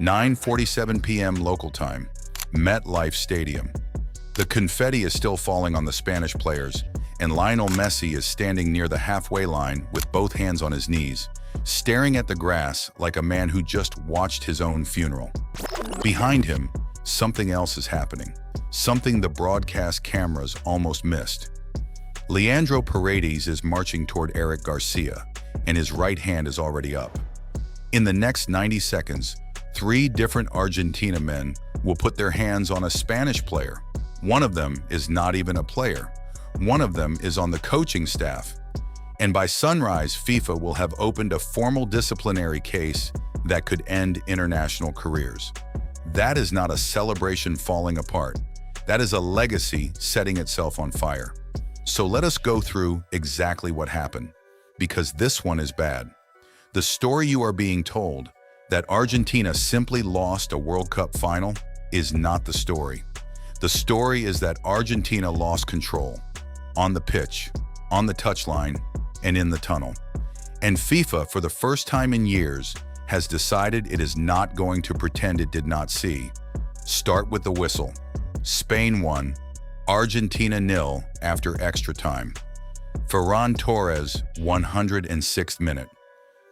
9:47 p.m. local time, MetLife Stadium. The confetti is still falling on the Spanish players, and Lionel Messi is standing near the halfway line with both hands on his knees, staring at the grass like a man who just watched his own funeral. Behind him, something else is happening, something the broadcast cameras almost missed. Leandro Paredes is marching toward Eric Garcia, and his right hand is already up. In the next 90 seconds, 3 different Argentina men will put their hands on a Spanish player. One of them is not even a player. One of them is on the coaching staff. And by sunrise, FIFA will have opened a formal disciplinary case that could end international careers. That is not a celebration falling apart. That is a legacy setting itself on fire. So let us go through exactly what happened, because this one is bad. The story you are being told, that Argentina simply lost a World Cup final, is not the story. The story is that Argentina lost control, on the pitch, on the touchline, and in the tunnel. And FIFA, for the first time in years, has decided it is not going to pretend it did not see. Start with the whistle. Spain won, Argentina 0 after extra time. Ferran Torres, 106th minute.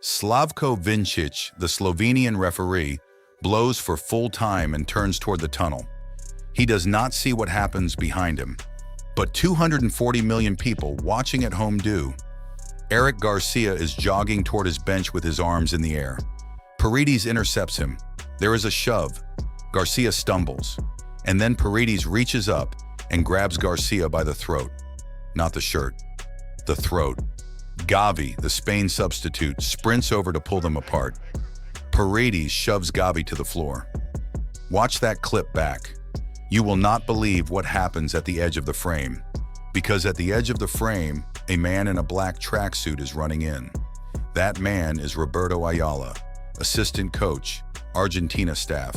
Slavko Vincic, the Slovenian referee, blows for full time and turns toward the tunnel. He does not see what happens behind him, but 240 million people watching at home do. Eric Garcia is jogging toward his bench with his arms in the air. Paredes intercepts him. There is a shove. Garcia stumbles, and then Paredes reaches up and grabs Garcia by the throat. Not the shirt, the throat. Gavi, the Spain substitute, sprints over to pull them apart. Paredes shoves Gavi to the floor. Watch that clip back. You will not believe what happens at the edge of the frame, because at the edge of the frame, a man in a black tracksuit is running in. That man is Roberto Ayala, assistant coach, Argentina staff,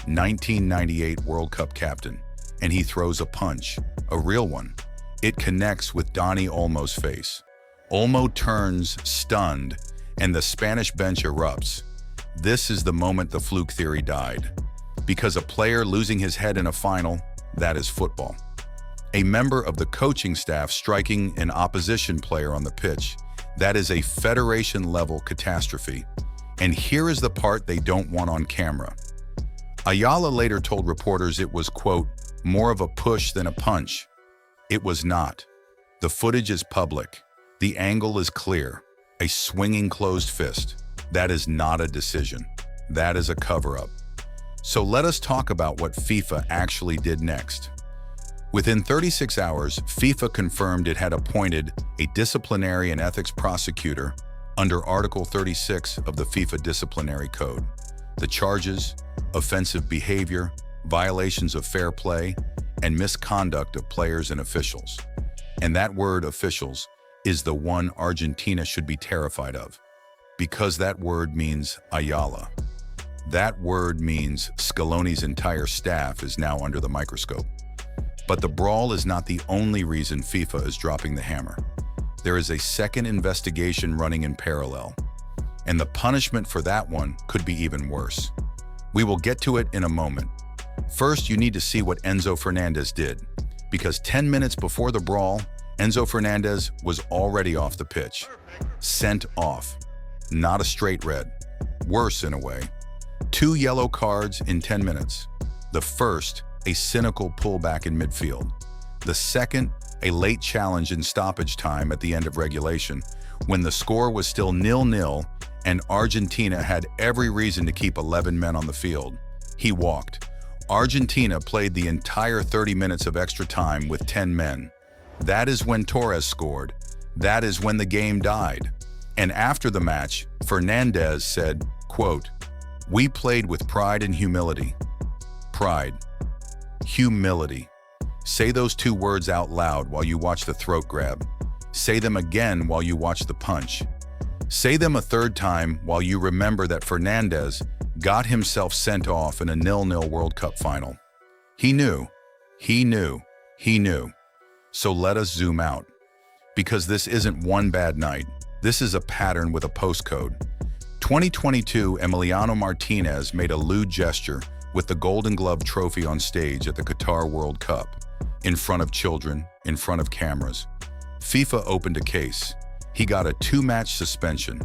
1998 World Cup captain, and he throws a punch, a real one. It connects with Dani Olmo's face. Olmo turns, stunned, and the Spanish bench erupts. This is the moment the fluke theory died. Because a player losing his head in a final, that is football. A member of the coaching staff striking an opposition player on the pitch, that is a federation-level catastrophe. And here is the part they don't want on camera. Ayala later told reporters it was, quote, more of a push than a punch. It was not. The footage is public. The angle is clear. A swinging closed fist. That is not a decision. That is a cover-up. So let us talk about what FIFA actually did next. Within 36 hours, FIFA confirmed it had appointed a disciplinary and ethics prosecutor under Article 36 of the FIFA Disciplinary Code. The charges: offensive behavior, violations of fair play, and misconduct of players and officials. And that word, officials, is the one Argentina should be terrified of, because that word means Ayala. That word means Scaloni's entire staff is now under the microscope. But the brawl is not the only reason FIFA is dropping the hammer. There is a second investigation running in parallel, and the punishment for that one could be even worse. We will get to it in a moment. First, you need to see what Enzo Fernandez did, because 10 minutes before the brawl, Enzo Fernandez was already off the pitch. Sent off. Not a straight red. Worse in a way. 2 yellow cards in 10 minutes. The first, a cynical pullback in midfield. The second, a late challenge in stoppage time at the end of regulation, when the score was still 0-0 and Argentina had every reason to keep 11 men on the field. He walked. Argentina played the entire 30 minutes of extra time with 10 men. That is when Torres scored. That is when the game died. And after the match, Fernandez said, quote, "We played with pride and humility." Pride. Humility. Say those 2 words out loud while you watch the throat grab. Say them again while you watch the punch. Say them a 3rd time while you remember that Fernandez got himself sent off in a 0-0 World Cup final. He knew. He knew. He knew. So let us zoom out. Because this isn't one bad night. This is a pattern with a postcode. 2022, Emiliano Martinez made a lewd gesture with the Golden Glove trophy on stage at the Qatar World Cup, in front of children, in front of cameras. FIFA opened a case. He got a 2-match suspension.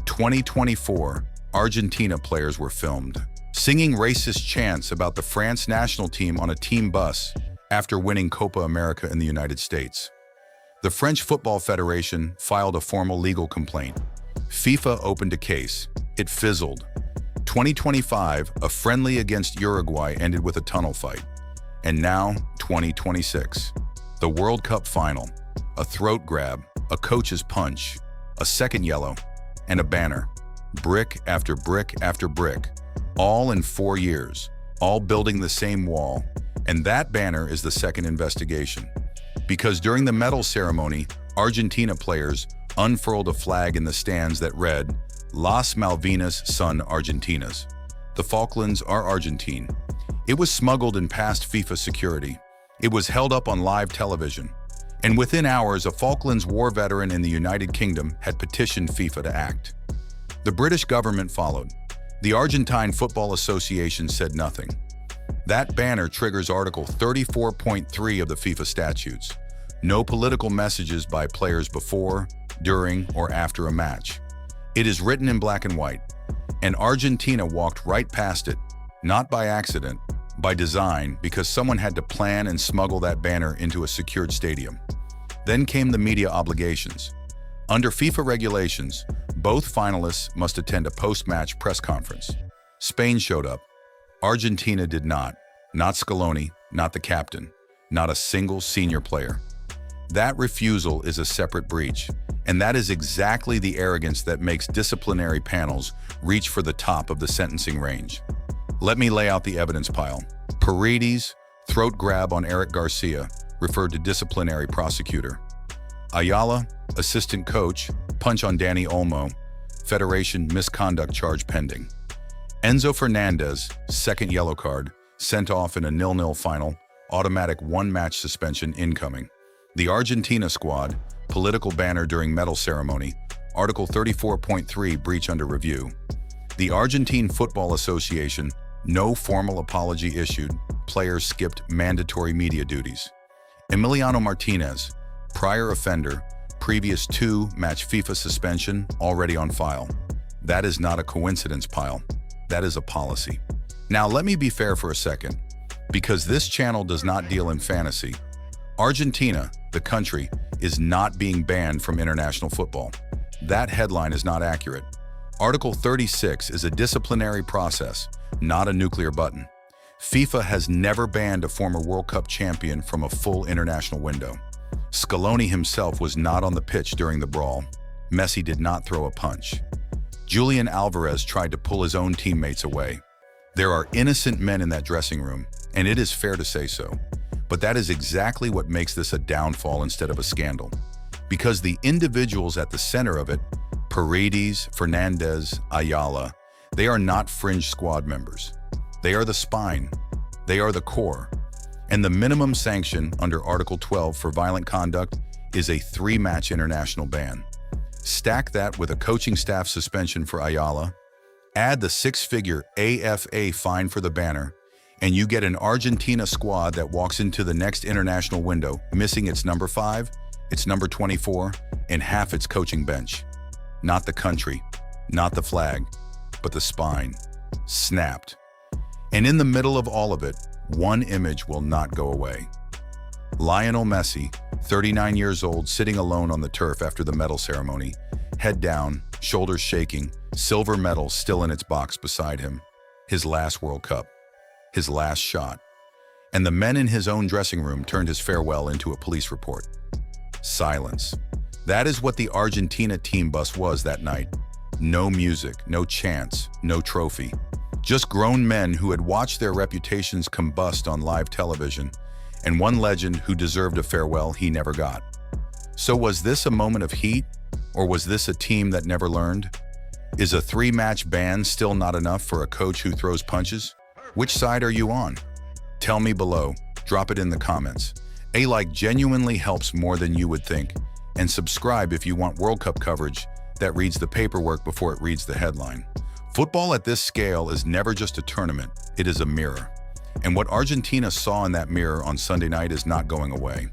2024, Argentina players were filmed singing racist chants about the France national team on a team bus after winning Copa America in the United States. The French Football Federation filed a formal legal complaint. FIFA opened a case. It fizzled. 2025, a friendly against Uruguay ended with a tunnel fight. And now, 2026. The World Cup final. A throat grab, a coach's punch, a second yellow, and a banner. Brick after brick after brick. All in 4 years. All building the same wall. And that banner is the second investigation. Because during the medal ceremony, Argentina players unfurled a flag in the stands that read, Las Malvinas son Argentinas. The Falklands are Argentine. It was smuggled and passed FIFA security. It was held up on live television. And within hours, a Falklands War veteran in the United Kingdom had petitioned FIFA to act. The British government followed. The Argentine Football Association said nothing. That banner triggers Article 34.3 of the FIFA statutes. No political messages by players before, during, or after a match. It is written in black and white. And Argentina walked right past it, not by accident, by design, because someone had to plan and smuggle that banner into a secured stadium. Then came the media obligations. Under FIFA regulations, both finalists must attend a post-match press conference. Spain showed up. Argentina did not. Not Scaloni, not the captain, not a single senior player. That refusal is a separate breach, and that is exactly the arrogance that makes disciplinary panels reach for the top of the sentencing range. Let me lay out the evidence pile. Paredes, throat grab on Eric Garcia, referred to disciplinary prosecutor. Ayala, assistant coach, punch on Dani Olmo, Federation misconduct charge pending. Enzo Fernandez, second yellow card, sent off in a 0-0 final, automatic 1-match suspension incoming. The Argentina squad, political banner during medal ceremony, Article 34.3 breach under review. The Argentine Football Association, no formal apology issued, players skipped mandatory media duties. Emiliano Martinez, prior offender, previous 2-match FIFA suspension, already on file. That is not a coincidence, pile. That is a policy. Now let me be fair for a second, because this channel does not deal in fantasy. Argentina, the country, is not being banned from international football. That headline is not accurate. Article 36 is a disciplinary process, not a nuclear button. FIFA has never banned a former World Cup champion from a full international window. Scaloni himself was not on the pitch during the brawl. Messi did not throw a punch. Julian Alvarez tried to pull his own teammates away. There are innocent men in that dressing room, and it is fair to say so. But that is exactly what makes this a downfall instead of a scandal. Because the individuals at the center of it, Paredes, Fernandez, Ayala, they are not fringe squad members. They are the spine. They are the core. And the minimum sanction under Article 12 for violent conduct is a 3-match international ban. Stack that with a coaching staff suspension for Ayala, add the 6-figure AFA fine for the banner, and you get an Argentina squad that walks into the next international window missing its number 5, its number 24, and half its coaching bench. Not the country, not the flag, but the spine. Snapped. And in the middle of all of it, one image will not go away. Lionel Messi, 39 years old, sitting alone on the turf after the medal ceremony, head down, shoulders shaking, silver medal still in its box beside him. His last World Cup. His last shot. And the men in his own dressing room turned his farewell into a police report. Silence. That is what the Argentina team bus was that night. No music, no chants, no trophy. Just grown men who had watched their reputations combust on live television, and one legend who deserved a farewell he never got. So was this a moment of heat, or was this a team that never learned? Is a 3-match ban still not enough for a coach who throws punches? Which side are you on? Tell me below, drop it in the comments. A like genuinely helps more than you would think, and subscribe if you want World Cup coverage that reads the paperwork before it reads the headline. Football at this scale is never just a tournament, it is a mirror. And what Argentina saw in that mirror on Sunday night is not going away.